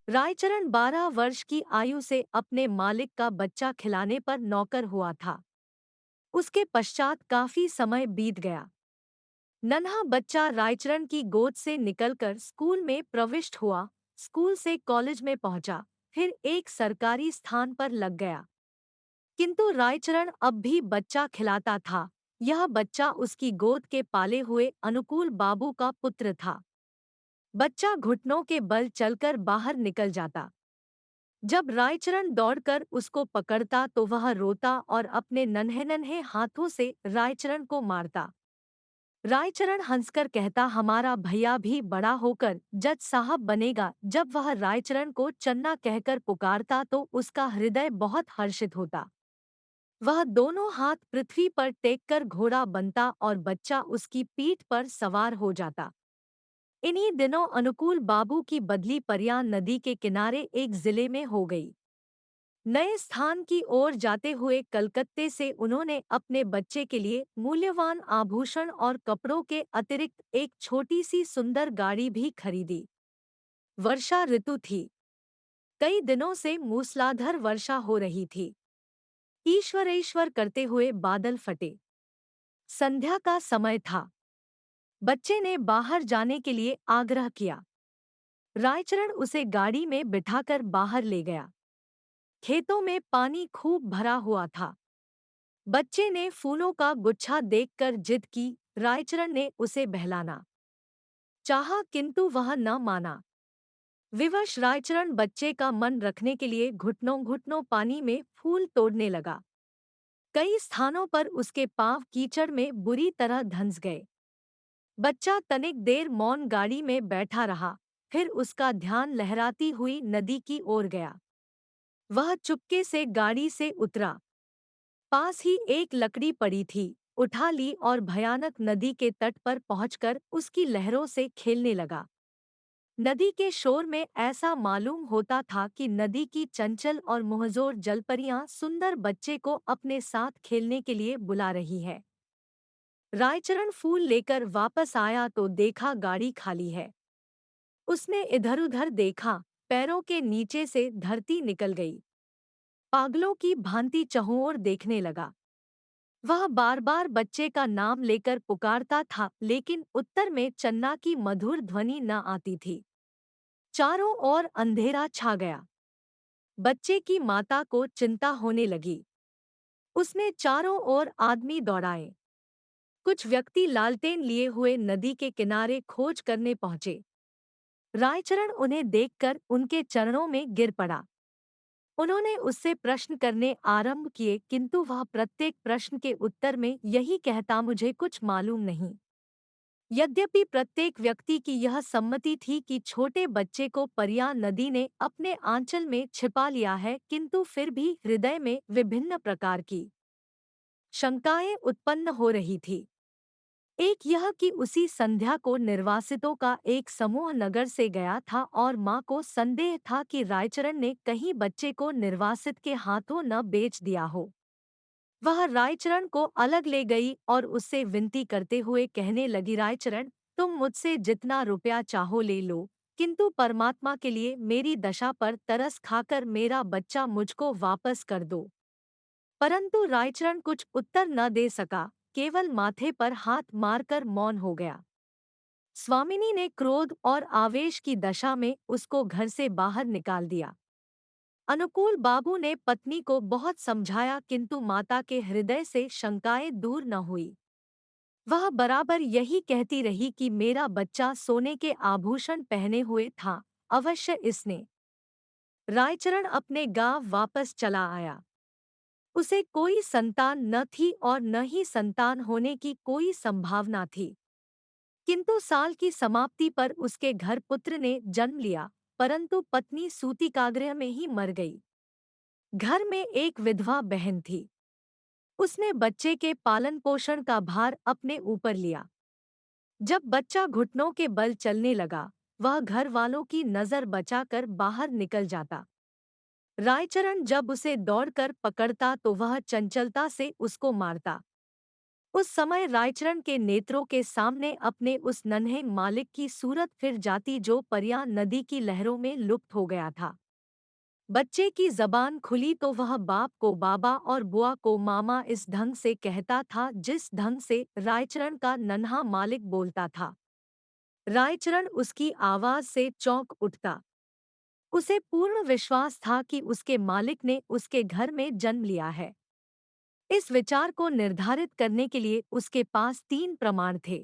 रायचरण 12 वर्ष की आयु से अपने मालिक का बच्चा खिलाने पर नौकर हुआ था। उसके पश्चात काफी समय बीत गया। नन्हा बच्चा रायचरण की गोद से निकलकर स्कूल में प्रविष्ट हुआ, स्कूल से कॉलेज में पहुंचा, फिर एक सरकारी स्थान पर लग गया। किंतु रायचरण अब भी बच्चा खिलाता था। यह बच्चा उसकी गोद के पाले हुए अनुकूल बाबू का पुत्र था। बच्चा घुटनों के बल चलकर बाहर निकल जाता। जब रायचरण दौड़कर उसको पकड़ता तो वह रोता और अपने नन्हे नन्हे हाथों से रायचरण को मारता। रायचरण हंसकर कहता, हमारा भैया भी बड़ा होकर जज साहब बनेगा। जब वह रायचरण को चन्ना कहकर पुकारता तो उसका हृदय बहुत हर्षित होता। वह दोनों हाथ पृथ्वी पर टेककर घोड़ा बनता और बच्चा उसकी पीठ पर सवार हो जाता। इन्हीं दिनों अनुकूल बाबू की बदली परियां नदी के किनारे एक जिले में हो गई। नए स्थान की ओर जाते हुए कलकत्ते से उन्होंने अपने बच्चे के लिए मूल्यवान आभूषण और कपड़ों के अतिरिक्त एक छोटी सी सुंदर गाड़ी भी खरीदी। वर्षा ऋतु थी। कई दिनों से मूसलाधार वर्षा हो रही थी। ईश्वर ईश्वर करते हुए बादल फटे। संध्या का समय था। बच्चे ने बाहर जाने के लिए आग्रह किया। रायचरण उसे गाड़ी में बिठाकर बाहर ले गया। खेतों में पानी खूब भरा हुआ था। बच्चे ने फूलों का गुच्छा देखकर जिद की। रायचरण ने उसे बहलाना चाहा किंतु वह न माना। विवश रायचरण बच्चे का मन रखने के लिए घुटनों घुटनों पानी में फूल तोड़ने लगा। कई स्थानों पर उसके पांव कीचड़ में बुरी तरह धंस गए। बच्चा तनिक देर मौन गाड़ी में बैठा रहा, फिर उसका ध्यान लहराती हुई नदी की ओर गया। वह चुपके से गाड़ी से उतरा। पास ही एक लकड़ी पड़ी थी, उठा ली और भयानक नदी के तट पर पहुंचकर उसकी लहरों से खेलने लगा। नदी के शोर में ऐसा मालूम होता था कि नदी की चंचल और मुहजोर जलपरियां सुंदर बच्चे को अपने साथ खेलने के लिए बुला रही है। रायचरण फूल लेकर वापस आया तो देखा गाड़ी खाली है। उसने इधर-उधर देखा, पैरों के नीचे से धरती निकल गई। पागलों की भांति चहुओर देखने लगा। वह बार बार बच्चे का नाम लेकर पुकारता था, लेकिन उत्तर में चन्ना की मधुर ध्वनि न आती थी। चारों ओर अंधेरा छा गया। बच्चे की माता को चिंता होने लगी। उसने चारों ओर आदमी दौड़ाए। कुछ व्यक्ति लालटेन लिए हुए नदी के किनारे खोज करने पहुंचे। रायचरण उन्हें देखकर उनके चरणों में गिर पड़ा। उन्होंने उससे प्रश्न करने आरंभ किए, किंतु वह प्रत्येक प्रश्न के उत्तर में यही कहता, मुझे कुछ मालूम नहीं। यद्यपि प्रत्येक व्यक्ति की यह सम्मति थी कि छोटे बच्चे को परियां नदी ने अपने आंचल में छिपा लिया है, किंतु फिर भी हृदय में विभिन्न प्रकार की शंकाएं उत्पन्न हो रही थी। एक यह कि उसी संध्या को निर्वासितों का एक समूह नगर से गया था और मां को संदेह था कि रायचरण ने कहीं बच्चे को निर्वासित के हाथों न बेच दिया हो। वह रायचरण को अलग ले गई और उससे विनती करते हुए कहने लगी, रायचरण, तुम मुझसे जितना रुपया चाहो ले लो, किंतु परमात्मा के लिए मेरी दशा पर तरस खाकर मेरा बच्चा मुझको वापस कर दो। परंतु रायचरण कुछ उत्तर न दे सका, केवल माथे पर हाथ मारकर मौन हो गया। स्वामिनी ने क्रोध और आवेश की दशा में उसको घर से बाहर निकाल दिया। अनुकूल बाबू ने पत्नी को बहुत समझाया, किंतु माता के हृदय से शंकाएं दूर न हुई। वह बराबर यही कहती रही कि मेरा बच्चा सोने के आभूषण पहने हुए था, अवश्य इसने। रायचरण अपने गांव वापस चला आया। उसे कोई संतान न थी और न ही संतान होने की कोई संभावना थी। किंतु साल की समाप्ति पर उसके घर पुत्र ने जन्म लिया, परंतु पत्नी सूतिकाग्रह में ही मर गई। घर में एक विधवा बहन थी। उसने बच्चे के पालन पोषण का भार अपने ऊपर लिया। जब बच्चा घुटनों के बल चलने लगा, वह घर वालों की नजर बचाकर बाहर निकल जाता। रायचरण जब उसे दौड़कर पकड़ता तो वह चंचलता से उसको मारता। उस समय रायचरण के नेत्रों के सामने अपने उस नन्हे मालिक की सूरत फिर जाती जो परियां नदी की लहरों में लुप्त हो गया था। बच्चे की जबान खुली तो वह बाप को बाबा और बुआ को मामा इस ढंग से कहता था जिस ढंग से रायचरण का नन्हा मालिक बोलता था। रायचरण उसकी आवाज से चौंक उठता। उसे पूर्ण विश्वास था कि उसके मालिक ने उसके घर में जन्म लिया है। इस विचार को निर्धारित करने के लिए उसके पास 3 प्रमाण थे।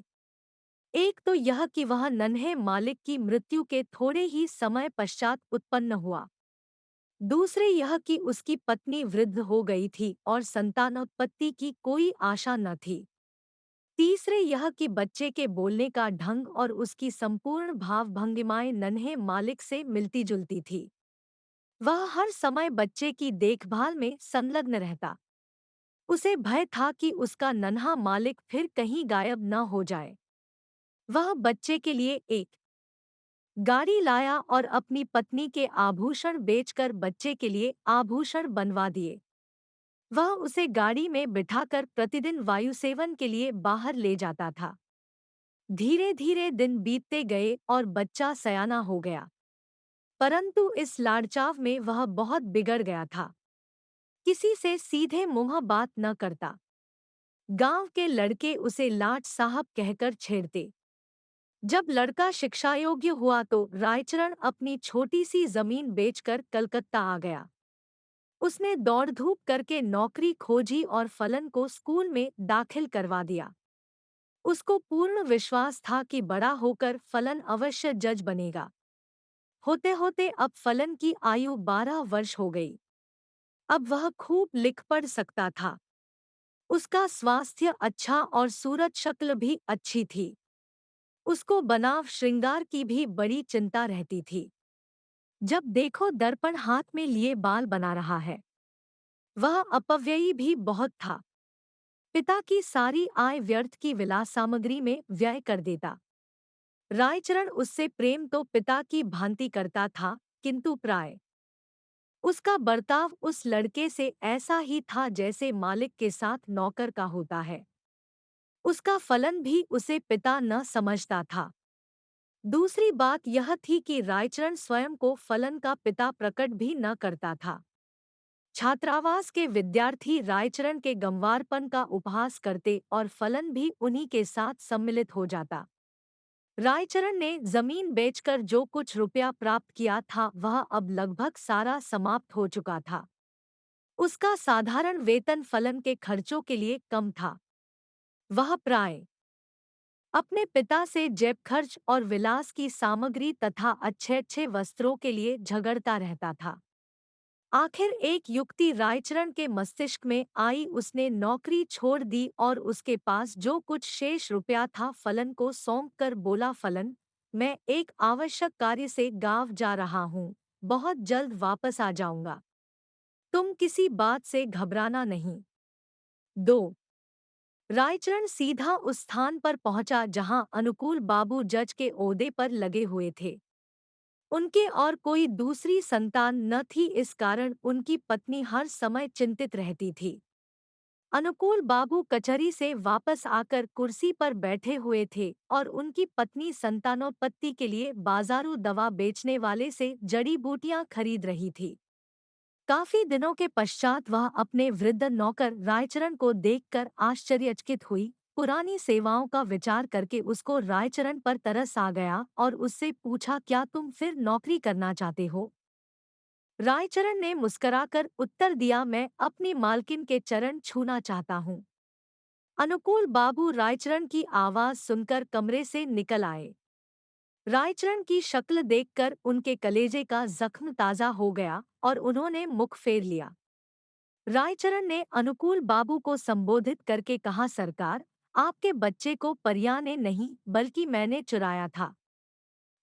एक तो यह कि वह नन्हे मालिक की मृत्यु के थोड़े ही समय पश्चात उत्पन्न हुआ। दूसरे यह कि उसकी पत्नी वृद्ध हो गई थी और संतानोत्पत्ति की कोई आशा न थी। तीसरे यह कि बच्चे के बोलने का ढंग और उसकी संपूर्ण भाव भंगिमाएं नन्हे मालिक से मिलती जुलती थी। वह हर समय बच्चे की देखभाल में संलग्न रहता। उसे भय था कि उसका नन्हा मालिक फिर कहीं गायब न हो जाए। वह बच्चे के लिए एक गाड़ी लाया और अपनी पत्नी के आभूषण बेचकर बच्चे के लिए आभूषण बनवा दिए। वह उसे गाड़ी में बिठाकर प्रतिदिन वायुसेवन के लिए बाहर ले जाता था। धीरे धीरे दिन बीतते गए और बच्चा सयाना हो गया। परंतु इस लाड़चाव में वह बहुत बिगड़ गया था। किसी से सीधे मुंह बात न करता। गांव के लड़के उसे लाट साहब कहकर छेड़ते। जब लड़का शिक्षा योग्य हुआ तो रायचरण अपनी छोटी सी जमीन बेचकर कलकत्ता आ गया। उसने दौड़ धूप करके नौकरी खोजी और फलन को स्कूल में दाखिल करवा दिया। उसको पूर्ण विश्वास था कि बड़ा होकर फलन अवश्य जज बनेगा। होते होते अब फलन की आयु 12 वर्ष हो गई। अब वह खूब लिख पढ़ सकता था। उसका स्वास्थ्य अच्छा और सूरत शक्ल भी अच्छी थी। उसको बनाव श्रृंगार की भी बड़ी चिंता रहती थी। जब देखो दर्पण हाथ में लिए बाल बना रहा है। वह अपव्ययी भी बहुत था। पिता की सारी आय व्यर्थ की विलास सामग्री में व्यय कर देता। रायचरण उससे प्रेम तो पिता की भांति करता था, किंतु प्राय उसका बर्ताव उस लड़के से ऐसा ही था जैसे मालिक के साथ नौकर का होता है। उसका फलन भी उसे पिता न समझता था। दूसरी बात यह थी कि रायचरण स्वयं को फलन का पिता प्रकट भी न करता था। छात्रावास के विद्यार्थी रायचरण के गंवारपन का उपहास करते और फलन भी उन्हीं के साथ सम्मिलित हो जाता। रायचरण ने जमीन बेचकर जो कुछ रुपया प्राप्त किया था वह अब लगभग सारा समाप्त हो चुका था। उसका साधारण वेतन फलन के खर्चों के लिए कम था। वह प्राय अपने पिता से जेब खर्च और विलास की सामग्री तथा अच्छे अच्छे वस्त्रों के लिए झगड़ता रहता था। आखिर एक युक्ति रायचरण के मस्तिष्क में आई। उसने नौकरी छोड़ दी और उसके पास जो कुछ शेष रुपया था फलन को सौंप कर बोला, फलन, मैं एक आवश्यक कार्य से गांव जा रहा हूँ, बहुत जल्द वापस आ जाऊंगा। तुम किसी बात से घबराना नहीं। 2 रायचरण सीधा उस स्थान पर पहुंचा जहां अनुकूल बाबू जज के ओहदे पर लगे हुए थे। उनके और कोई दूसरी संतान न थी, इस कारण उनकी पत्नी हर समय चिंतित रहती थी। अनुकूल बाबू कचहरी से वापस आकर कुर्सी पर बैठे हुए थे और उनकी पत्नी संतानोत्पत्ति के लिए बाजारू दवा बेचने वाले से जड़ी बूटियां खरीद रही थी। काफी दिनों के पश्चात वह अपने वृद्ध नौकर रायचरण को देखकर आश्चर्यचकित हुई। पुरानी सेवाओं का विचार करके उसको रायचरण पर तरस आ गया और उससे पूछा, क्या तुम फिर नौकरी करना चाहते हो? रायचरण ने मुस्कराकर उत्तर दिया, मैं अपनी मालकिन के चरण छूना चाहता हूँ। अनुकूल बाबू रायचरण की आवाज सुनकर कमरे से निकल आए। रायचरण की शक्ल देखकर उनके कलेजे का जख्म ताजा हो गया और उन्होंने मुख फेर लिया। रायचरण ने अनुकूल बाबू को संबोधित करके कहा, सरकार, आपके बच्चे को परिया ने नहीं बल्कि मैंने चुराया था।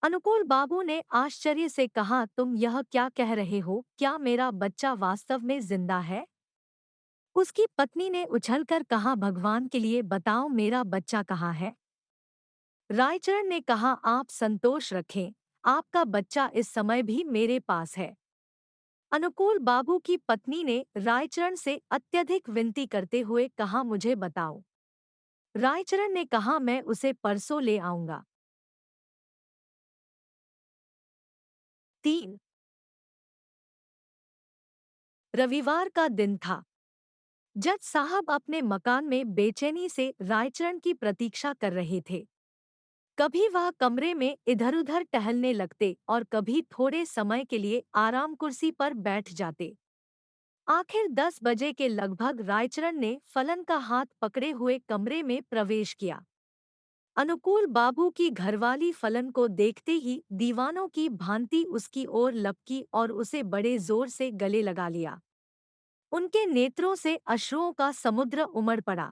अनुकूल बाबू ने आश्चर्य से कहा, तुम यह क्या कह रहे हो? क्या मेरा बच्चा वास्तव में जिंदा है? उसकी पत्नी ने उछलकर कहा, भगवान के लिए बताओ, मेरा बच्चा कहाँ है? रायचरण ने कहा, आप संतोष रखें, आपका बच्चा इस समय भी मेरे पास है। अनुकूल बाबू की पत्नी ने रायचरण से अत्यधिक विनती करते हुए कहा, मुझे बताओ। रायचरण ने कहा, मैं उसे परसों ले आऊंगा। 3 रविवार का दिन था। जज साहब अपने मकान में बेचैनी से रायचरण की प्रतीक्षा कर रहे थे। कभी वह कमरे में इधर-उधर टहलने लगते और कभी थोड़े समय के लिए आराम कुर्सी पर बैठ जाते। आखिर 10 बजे के लगभग रायचरण ने फलन का हाथ पकड़े हुए कमरे में प्रवेश किया। अनुकूल बाबू की घरवाली फलन को देखते ही दीवानों की भांति उसकी ओर लपकी और उसे बड़े जोर से गले लगा लिया। उनके नेत्रों से अश्रुओं का समुद्र उमड़ पड़ा।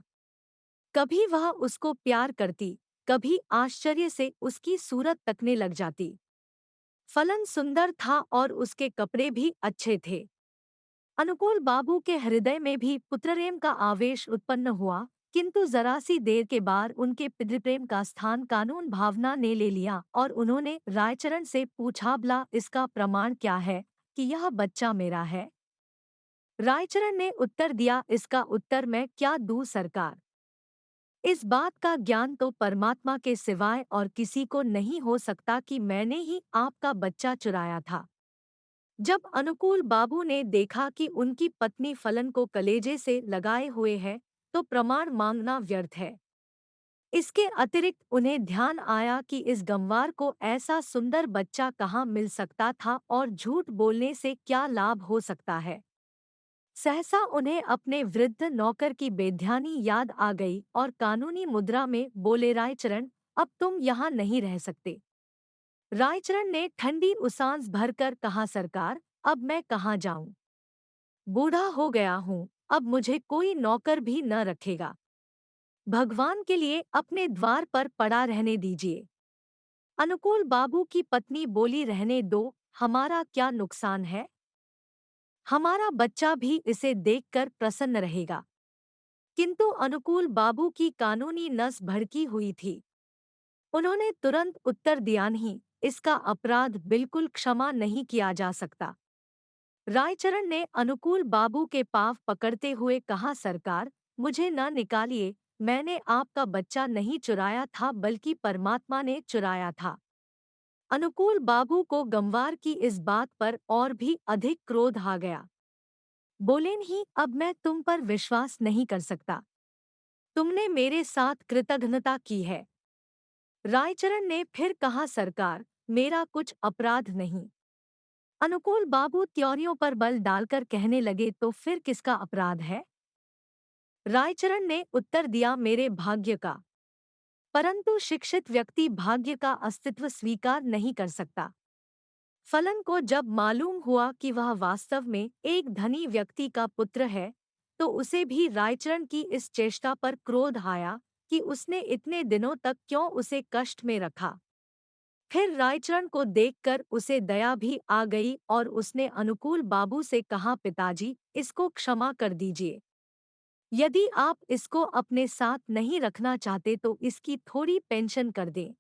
कभी वह उसको प्यार करती, कभी आश्चर्य से उसकी सूरत तकने लग जाती। फलन सुंदर था और उसके कपड़े भी अच्छे थे। अनुकूल बाबू के हृदय में भी पुत्रप्रेम का आवेश उत्पन्न हुआ, किंतु जरा सी देर के बाद उनके पितृप्रेम का स्थान कानून भावना ने ले लिया और उन्होंने रायचरण से पूछा, भला इसका प्रमाण क्या है कि यह बच्चा मेरा है? रायचरण ने उत्तर दिया, इसका उत्तर मैं क्या दूं सरकार। इस बात का ज्ञान तो परमात्मा के सिवाय और किसी को नहीं हो सकता कि मैंने ही आपका बच्चा चुराया था। जब अनुकूल बाबू ने देखा कि उनकी पत्नी फलन को कलेजे से लगाए हुए है, तो प्रमाण मांगना व्यर्थ है। इसके अतिरिक्त उन्हें ध्यान आया कि इस गंवार को ऐसा सुंदर बच्चा कहाँ मिल सकता था और झूठ बोलने से क्या लाभ हो सकता है। सहसा उन्हें अपने वृद्ध नौकर की बेध्यानी याद आ गई और कानूनी मुद्रा में बोले, रायचरण, अब तुम यहाँ नहीं रह सकते। रायचरण ने ठंडी उसांस भरकर कहा, सरकार, अब मैं कहाँ जाऊं? बूढ़ा हो गया हूँ, अब मुझे कोई नौकर भी न रखेगा। भगवान के लिए अपने द्वार पर पड़ा रहने दीजिए। अनुकूल बाबू की पत्नी बोली, रहने दो, हमारा क्या नुकसान है? हमारा बच्चा भी इसे देखकर प्रसन्न रहेगा। किंतु अनुकूल बाबू की कानूनी नस भड़की हुई थी। उन्होंने तुरंत उत्तर दिया, नहीं, इसका अपराध बिल्कुल क्षमा नहीं किया जा सकता। रायचरण ने अनुकूल बाबू के पांव पकड़ते हुए कहा, सरकार, मुझे न निकालिए, मैंने आपका बच्चा नहीं चुराया था बल्कि परमात्मा ने चुराया था। अनुकूल बाबू को गंवार की इस बात पर और भी अधिक क्रोध आ गया। बोले, नहीं, अब मैं तुम पर विश्वास नहीं कर सकता। तुमने मेरे साथ कृतघ्नता की है। रायचरण ने फिर कहा, सरकार, मेरा कुछ अपराध नहीं। अनुकूल बाबू त्योरियों पर बल डालकर कहने लगे, तो फिर किसका अपराध है? रायचरण ने उत्तर दिया, मेरे भाग्य का। परंतु शिक्षित व्यक्ति भाग्य का अस्तित्व स्वीकार नहीं कर सकता। फलन को जब मालूम हुआ कि वह वास्तव में एक धनी व्यक्ति का पुत्र है, तो उसे भी रायचरण की इस चेष्टा पर क्रोध आया कि उसने इतने दिनों तक क्यों उसे कष्ट में रखा। फिर रायचरण को देखकर उसे दया भी आ गई और उसने अनुकूल बाबू से कहा, पिताजी, इसको क्षमा कर दीजिए। यदि आप इसको अपने साथ नहीं रखना चाहते तो इसकी थोड़ी पेंशन कर दें।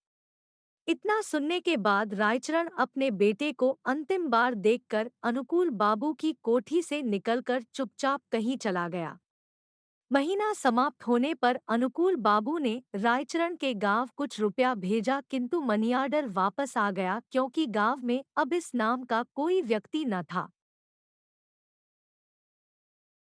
इतना सुनने के बाद रायचरण अपने बेटे को अंतिम बार देखकर अनुकूल बाबू की कोठी से निकलकर चुपचाप कहीं चला गया। महीना समाप्त होने पर अनुकूल बाबू ने रायचरण के गांव कुछ रुपया भेजा, किंतु मनीआर्डर वापस आ गया क्योंकि गांव में अब इस नाम का कोई व्यक्ति न था।